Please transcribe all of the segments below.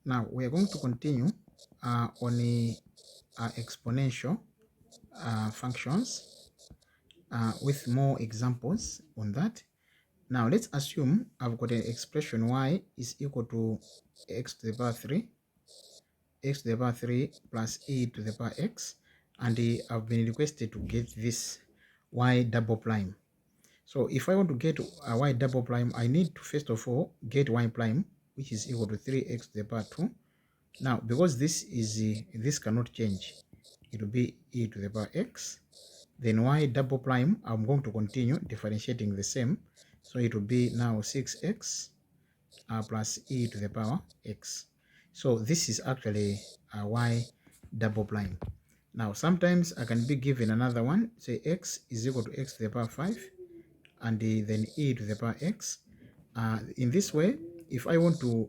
Now we are going to continue on the exponential functions with more examples on that. Now let's assume I've got an expression y is equal to x to the power 3, x to the power 3 plus e to the power x, and I've been requested to get this y double prime. So if I want to get a y double prime, I need to first of all get y prime, which is equal to 3x to the power 2. Now, because this is this cannot change, it will be e to the power x. Then y double prime, I'm going to continue differentiating the same. So it will be now 6x plus e to the power x. So this is actually a y double prime. Now, sometimes I can be given another one, say x is equal to x to the power 5, and then e to the power x. In this way, if I want to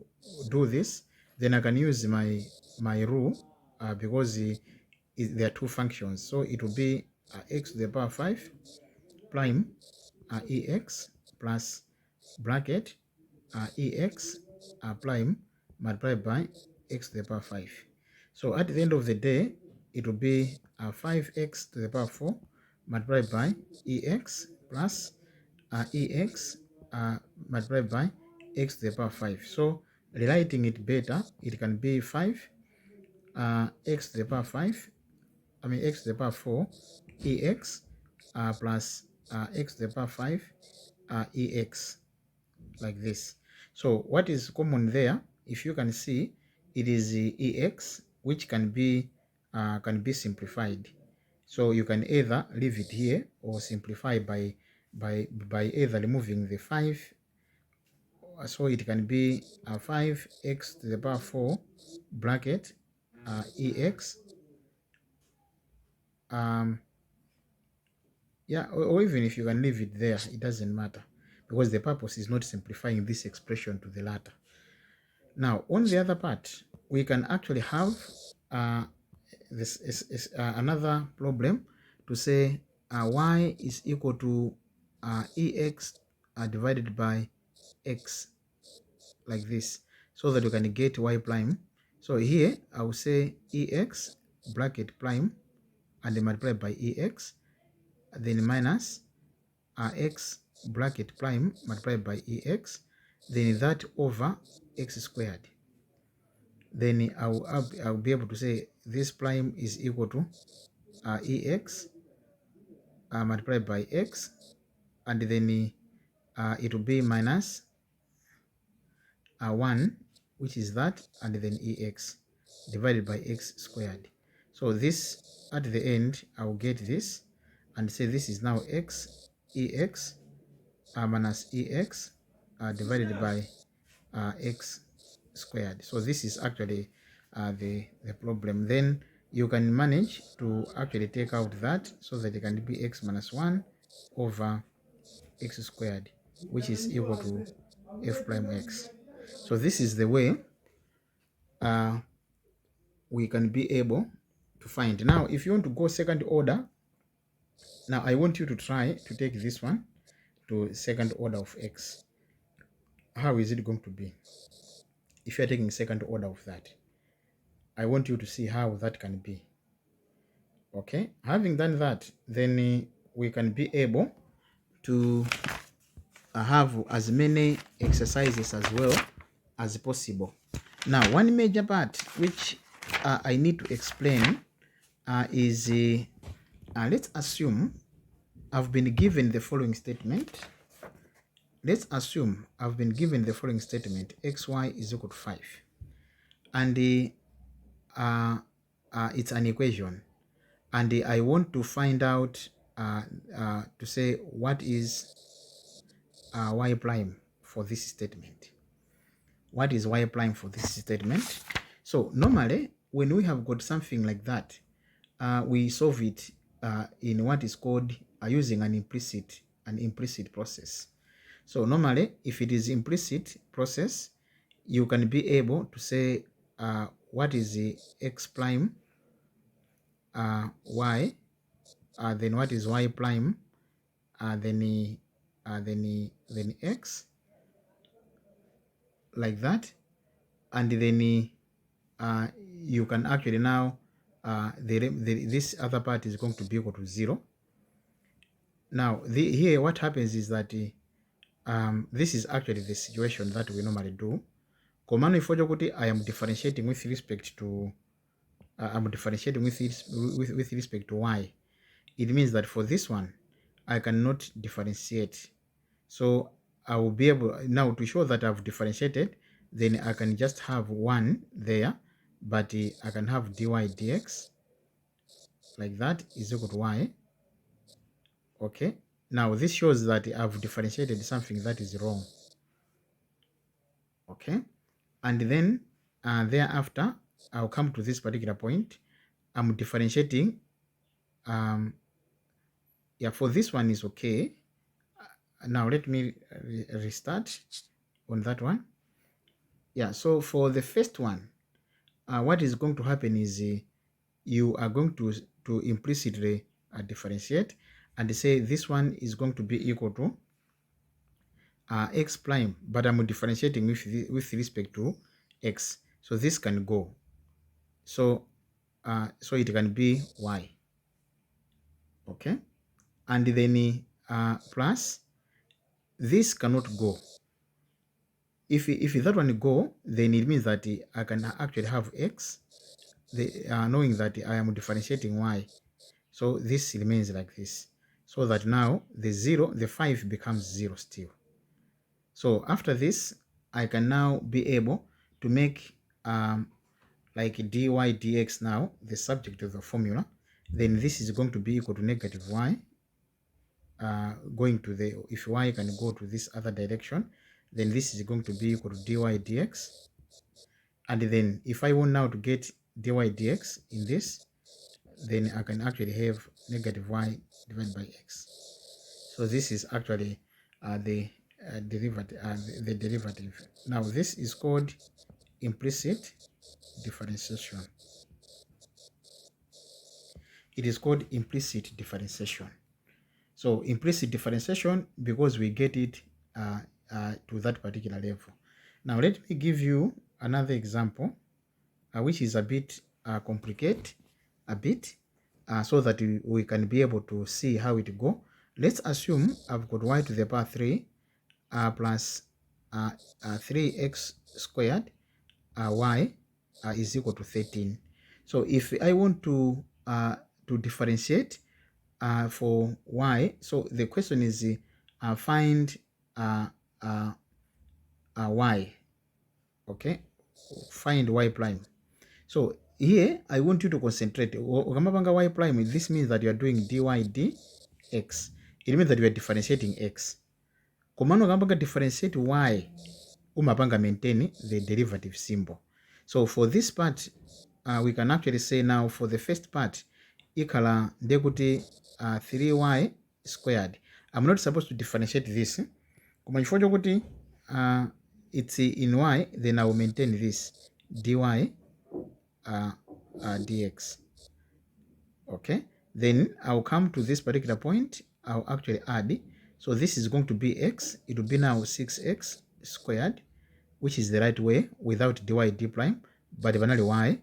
do this, then I can use my rule because there are two functions. So it will be x to the power 5 prime ex plus bracket ex prime multiplied by x to the power 5. So at the end of the day, it will be 5x to the power 4 multiplied by ex plus ex multiplied by x to the power 5. So rewriting it better, it can be 5 x to the power 5, x to the power 4 ex plus x to the power 5 ex, like this. So what is common there, if you can see, it is ex, which can be simplified. So you can either leave it here or simplify by either removing the 5. So it can be 5x to the power 4 bracket ex, or even if you can leave it there, it doesn't matter, because the purpose is not simplifying this expression to the latter. Now, on the other part, we can actually have this is another problem to say y is equal to ex divided by x, like this, so that we can get y prime. So here I will say ex bracket prime and multiplied by ex, then minus x bracket prime multiplied by ex, then that over x squared. Then I'll be able to say this prime is equal to ex multiplied by x, and then it will be minus 1, which is that, and then ex divided by x squared. So this, at the end, I will get this and say this is now x ex minus ex divided by x squared. So this is actually the problem. Then you can manage to actually take out that, so that it can be x minus 1 over x squared, which is equal to f prime x. So this is the way we can be able to find. Now, if you want to go second order, now I want you to try to take this one to second order of x. How is it going to be if you're taking second order of that? I want you to see how that can be. Okay, having done that, then we can be able to have as many exercises as well as possible. Now, one major part which I need to explain is let's assume I've been given the following statement. Let's assume I've been given the following statement: xy is equal to 5, and it's an equation, and I want to find out to say what is y prime for this statement. What is y prime for this statement? So normally when we have got something like that, we solve it in what is called using an implicit process. So normally, if it is implicit process, you can be able to say what is the x prime y, then what is y prime, then x, like that, and then you can actually now, this other part is going to be equal to 0. Now, here what happens is that this is actually the situation that we normally do. Komano ifojo kuti I am differentiating with respect to I'm differentiating with respect to y. It means that for this one, I cannot differentiate. So I will be able, now to show that I've differentiated, then I can just have 1 there, but I can have dy dx, like that, is equal to y. Okay, now this shows that I've differentiated something that is wrong. Okay, and then thereafter, I'll come to this particular point. I'm differentiating. Yeah, for this one is okay. Now let me restart on that one. Yeah, so for the first one, what is going to happen is you are going to implicitly differentiate and say this one is going to be equal to x prime, but I'm differentiating with respect to x. So this can go. So it can be y. Okay, and then plus this cannot go. If that one go, then it means that I can actually have x, knowing that I am differentiating y. So this remains like this, so that now the 5 becomes 0 still. So after this, I can now be able to make like dy dx now the subject of the formula. Then this is going to be equal to negative y, going to the, if y can go to this other direction, then this is going to be equal to dy dx. And then if I want now to get dy dx in this, then I can actually have negative y divided by x. So this is actually the derivative. Now this is called implicit differentiation. It is called implicit differentiation. So implicit differentiation because we get it to that particular level. Now let me give you another example which is a bit complicated a bit, so that we can be able to see how it go. Let's assume I've got y to the power 3 plus 3x squared y is equal to 13. So if I want to differentiate for y, so the question is find y. Okay, find y prime. So here I want you to concentrate. Ukamapanga y prime, this means that you are doing dy dx. It means that you are differentiating x. Komano ukamapanga differentiate y, umapanga maintain the derivative symbol. So for this part, we can actually say now for the first part, ikala ndekuti 3y squared. I'm not supposed to differentiate this. Koma chifukwa kuti it's in y, then I will maintain this dy dx. Okay, then I'll come to this particular point, I'll actually add. So this is going to be x, it will be now 6x squared, which is the right way without dy d prime, but banally y.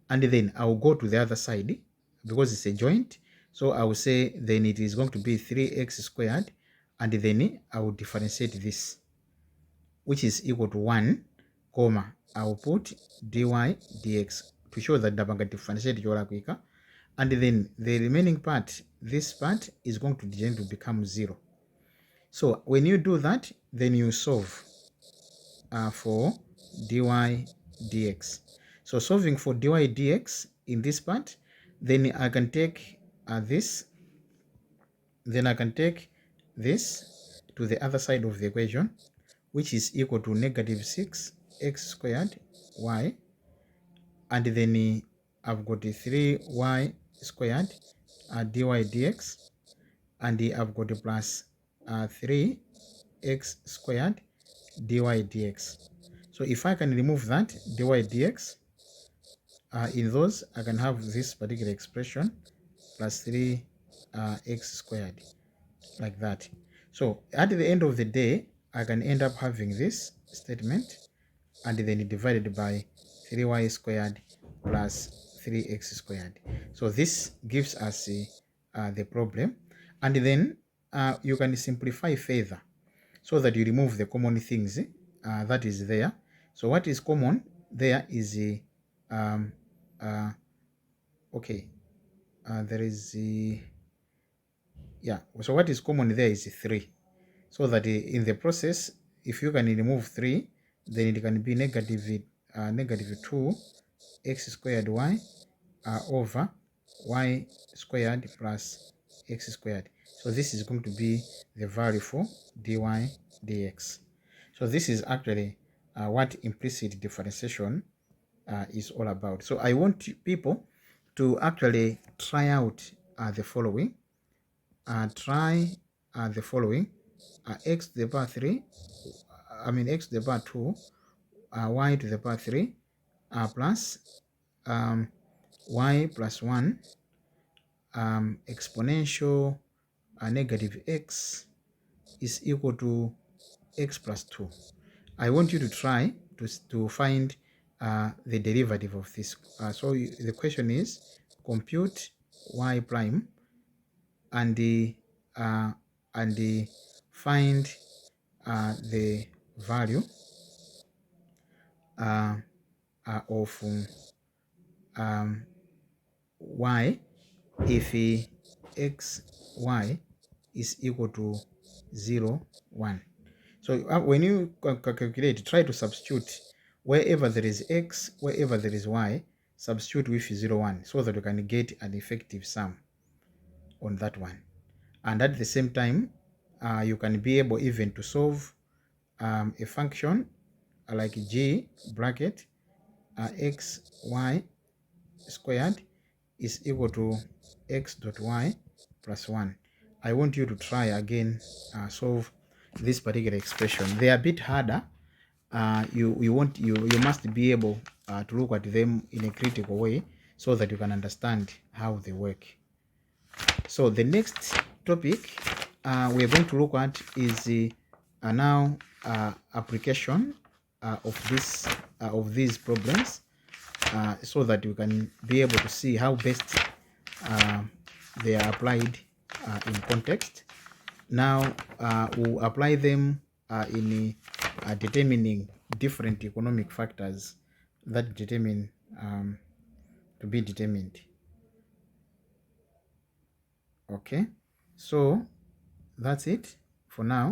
And then I'll go to the other side because it's a joint. So I will say then it is going to be 3x squared, and then I will differentiate this, which is equal to 1, comma, I will put dy dx to show that ndapanga differentiate cholakwika. And then the remaining part, this part is going to tend to become 0. So when you do that, then you solve for dy dx. So solving for dy dx in this part, then I can take this, then I can take this to the other side of the equation, which is equal to negative 6x squared y, and then I've got 3y squared dy dx, and I've got plus 3x squared dy dx. So if I can remove that dy dx, in those I can have this particular expression plus 3x squared, like that. So at the end of the day, I can end up having this statement and then divided by 3y squared plus 3x squared. So this gives us the problem, and then you can simplify further so that you remove the common things that is there. So what is common there is okay, there is yeah, so what is common there is 3, so that in the process, if you can remove 3, then it can be negative 2 x squared y over y squared plus x squared. So this is going to be the value for dy dx. So this is actually what implicit differentiation is all about. So I want people to actually try out the following. Try the following: x to the power 3, x to the power 2, y to the power 3, plus y plus 1 exponential negative x is equal to x plus 2. I want you to try to find the derivative of this. So the question is, compute y prime and find the value of y if x y is equal to 0 1. So when you calculate, try to substitute wherever there is x, wherever there is y, substitute with 0 1, so that you can get an effective sum on that one. And at the same time, you can be able even to solve a function like g bracket x y squared is equal to x dot y plus 1. I want you to try again solve this particular expression. They are a bit harder. You must be able to look at them in a critical way so that you can understand how they work. So the next topic we are going to look at is now application of these problems, so that you can be able to see how best they are applied in context. Now we'll apply them in determining different economic factors that determine to be determined. Okay, so that's it for now.